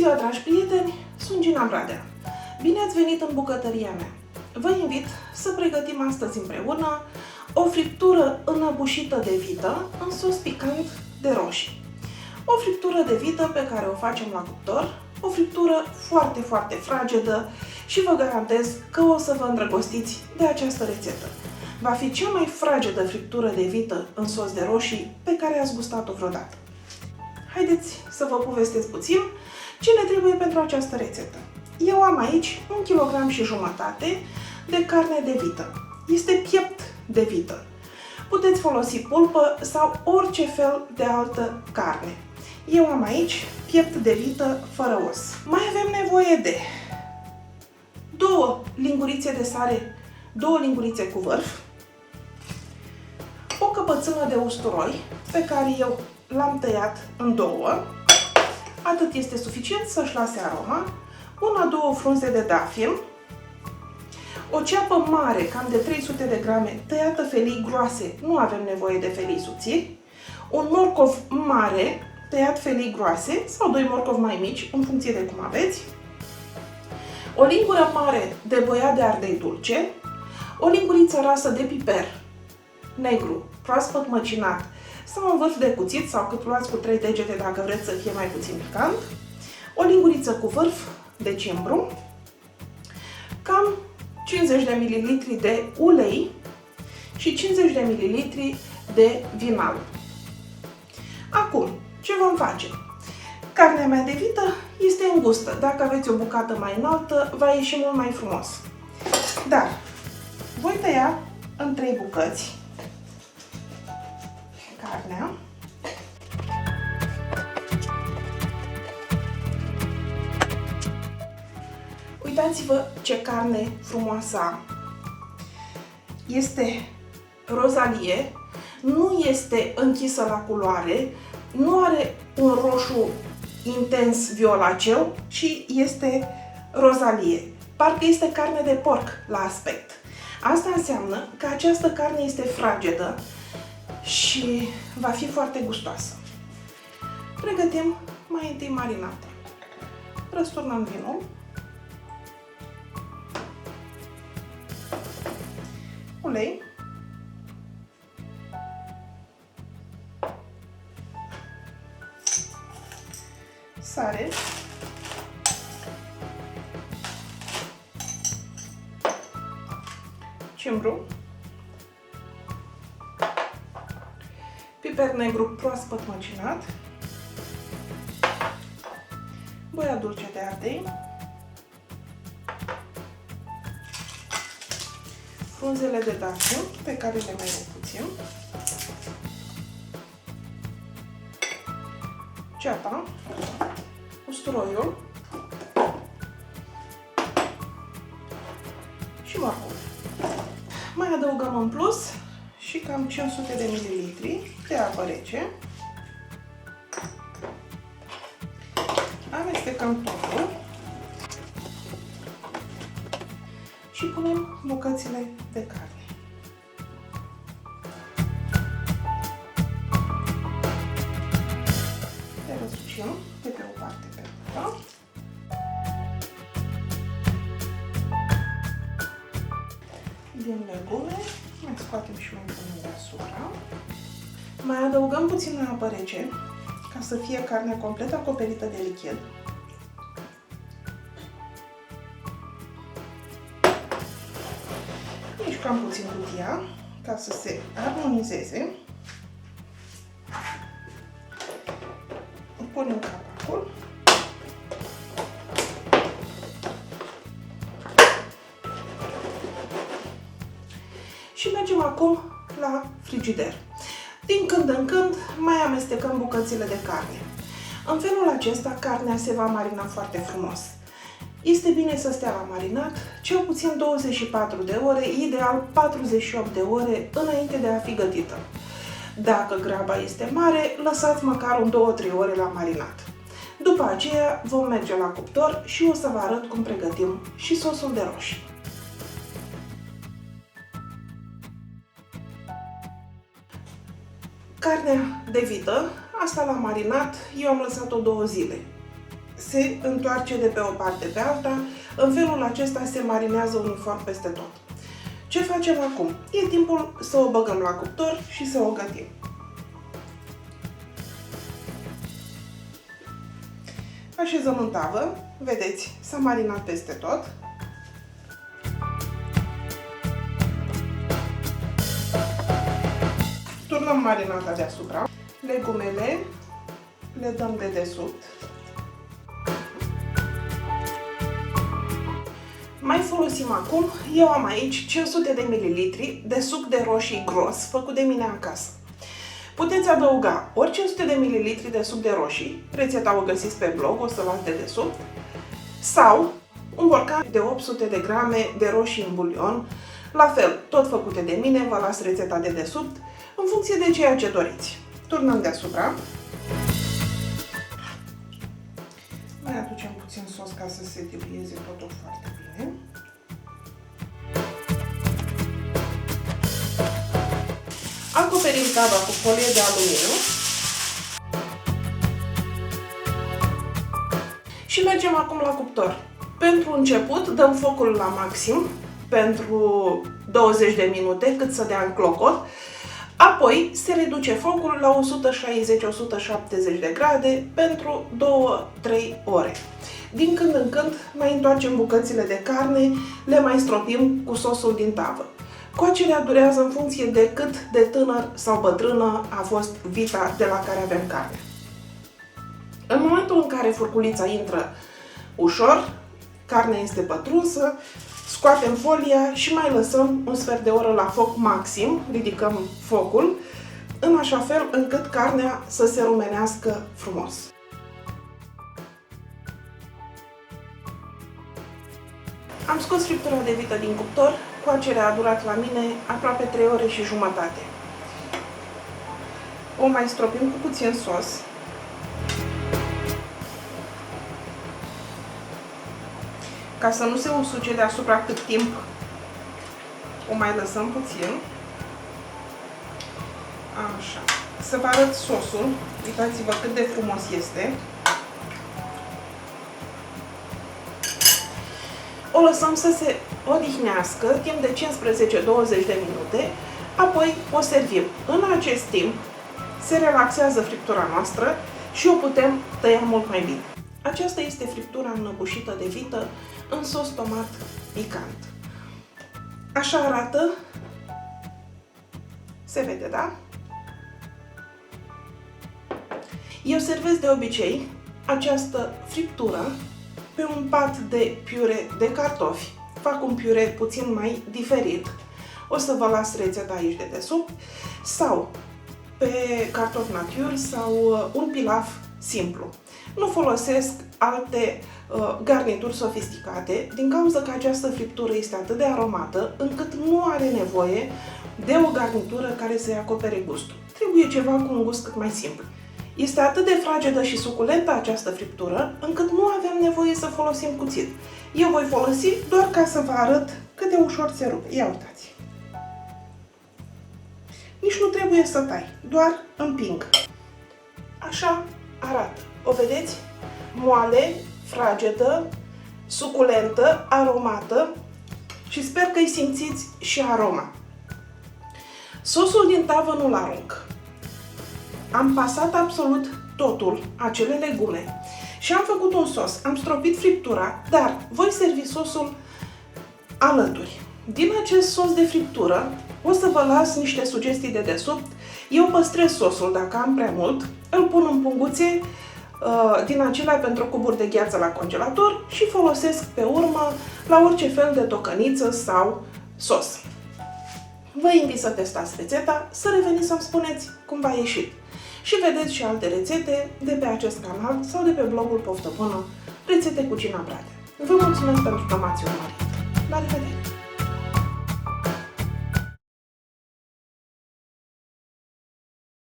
ziua, dragi prieteni! Sunt Gina Bradea. Bine ați venit în bucătăria mea! Vă invit să pregătim astăzi împreună o friptură înăbușită de vită în sos picant de roșii. O friptură de vită pe care o facem la cuptor, o friptură foarte, foarte fragedă și vă garantez că o să vă îndrăgostiți de această rețetă. Va fi cea mai fragedă friptură de vită în sos de roșii pe care ați gustat-o vreodată. Haideți să vă povestesc puțin ce ne trebuie pentru această rețetă. Eu am aici 1,5 kg de carne de vită. Este piept de vită. Puteți folosi pulpă sau orice fel de altă carne. Eu am aici piept de vită fără os. Mai avem nevoie de 2 lingurițe de sare, 2 lingurițe cu vârf, o căpățână de usturoi pe care eu l-am tăiat în 2. Atât este suficient să-și lase aroma, 1-2 frunze de dafin, o ceapă mare, cam de 300 de grame, tăiată felii groase, nu avem nevoie de felii subțiri, un morcov mare, tăiat felii groase, sau 2 morcovi mai mici, în funcție de cum aveți, o lingură mare de băiat de ardei dulce, o linguriță rasă de piper negru, proaspăt măcinat, sau un vârf de cuțit, sau cât luați cu 3 degete dacă vreți să fie mai puțin picant, o linguriță cu vârf de cimbru, cam 50 de ml de ulei și 50 de ml de vin alb. Acum, ce vom face? Carnea mea de vită este îngustă. Dacă aveți o bucată mai înaltă, va ieși mult mai frumos. Dar voi tăia în 3 bucăți carnea. Uitați-vă ce carne frumoasă am. Este rozalie, nu este închisă la culoare, nu are un roșu intens violaceu, ci este rozalie. Parcă este carne de porc la aspect. Asta înseamnă că această carne este fragedă și va fi foarte gustoasă. Pregătim mai întâi marinatul. Răsturnăm vinul. Ulei. Sare. Cimbru. Piper negru proaspăt măcinat. Băiat dulce de ardei. Frunzele de dafin, pe care le mai puțin. Ceapa. Usturoiul. Și morcov. Mai adăugăm în plus și cam 500 de ml de apă rece. Amestecăm totul și punem bucățile de carne. Le răsucim de pe o parte pe alta. Din legume mai scoatem și mai punem deasupra. Mai adăugăm puțină apă rece ca să fie carnea complet acoperită de lichid. Mișcăm puțin cutia ca să se armonizeze. Punem capacul. Și mergem acum la frigider. Din când în când mai amestecăm bucățile de carne. În felul acesta carnea se va marina foarte frumos. Este bine să stea la marinat cel puțin 24 de ore, ideal 48 de ore înainte de a fi gătită. Dacă graba este mare, lăsați măcar un 2-3 ore la marinat. După aceea vom merge la cuptor și o să vă arăt cum pregătim și sosul de roșii. Carnea de vită, asta l-am marinat, eu am lăsat-o 2 zile. se întoarce de pe o parte pe alta, în felul acesta se marinează uniform peste tot. Ce facem acum? E timpul să o băgăm la cuptor și să o gătim. Așezăm în tavă, vedeți, s-a marinat peste tot. Turnăm marinata deasupra. Legumele le dăm de desubt. Mai folosim acum, eu am aici 500 de ml de suc de roșii gros, făcut de mine acasă. Puteți adăuga ori 500 de ml de suc de roșii, rețeta o găsiți pe blog, o să las de desubt, sau un borcan de 800 de grame de roșii în bulion, la fel, tot făcute de mine, vă las rețeta de desubt, în funcție de ceea ce doriți. Turnăm deasupra. Mai aducem puțin sos ca să se dilueze totul foarte bine. Acoperim tava cu folie de aluminiu și mergem acum la cuptor. Pentru început dăm focul la maxim pentru 20 de minute, cât să dea în clocot. Apoi se reduce focul la 160-170 de grade pentru 2-3 ore. Din când în când mai întoarcem bucățile de carne, le mai stropim cu sosul din tavă. Coacerea durează în funcție de cât de tânăr sau bătrână a fost vita de la care avem carne. În momentul în care furculița intră ușor, carnea este pătrunsă, scoatem folia și mai lăsăm un sfert de oră la foc maxim, ridicăm focul, în așa fel încât carnea să se rumenească frumos. Am scos friptura de vită din cuptor, coacerea a durat la mine aproape 3 ore și jumătate. O mai stropim cu puțin sos. Ca să nu se usuce deasupra cât timp, o mai lăsăm puțin. Așa. Să vă arăt sosul. Uitați-vă cât de frumos este. O lăsăm să se odihnească timp de 15-20 de minute, apoi o servim. În acest timp se relaxează friptura noastră și o putem tăia mult mai bine. Aceasta este friptura înăbușită de vită în sos tomat picant. Așa arată. Se vede, da? Eu servesc de obicei această friptură pe un pat de piure de cartofi. Fac un piure puțin mai diferit. O să vă las rețeta aici de desubt. Sau pe cartofi nature sau un pilaf simplu. Nu folosesc alte garnituri sofisticate, din cauza că această friptură este atât de aromată, încât nu are nevoie de o garnitură care să-i acopere gustul. Trebuie ceva cu un gust cât mai simplu. Este atât de fragedă și suculentă această friptură, încât nu avem nevoie să folosim cuțit. Eu voi folosi doar ca să vă arăt cât de ușor se rupe. Ia uitați! Nici nu trebuie să tai, doar împing. Așa arată. O vedeți? Moale, fragedă, suculentă, aromată și sper că îi simțiți și aroma. Sosul din tavă nu-l arunc. Am pasat absolut totul, acele legume, și am făcut un sos. Am stropit friptura, dar voi servi sosul alături. Din acest sos de friptură o să vă las niște sugestii de desubt. Eu păstrez sosul dacă am prea mult, îl pun în punguțe din acelea pentru cuburi de gheață la congelator și folosesc pe urmă la orice fel de tocăniță sau sos. Vă invit să testați rețeta, să reveniți să-mi spuneți cum v-a ieșit. Și vedeți și alte rețete de pe acest canal sau de pe blogul Poftă Bună, rețete cu Gina Brade. Vă mulțumesc pentru că m-ați urmărit. La revedere!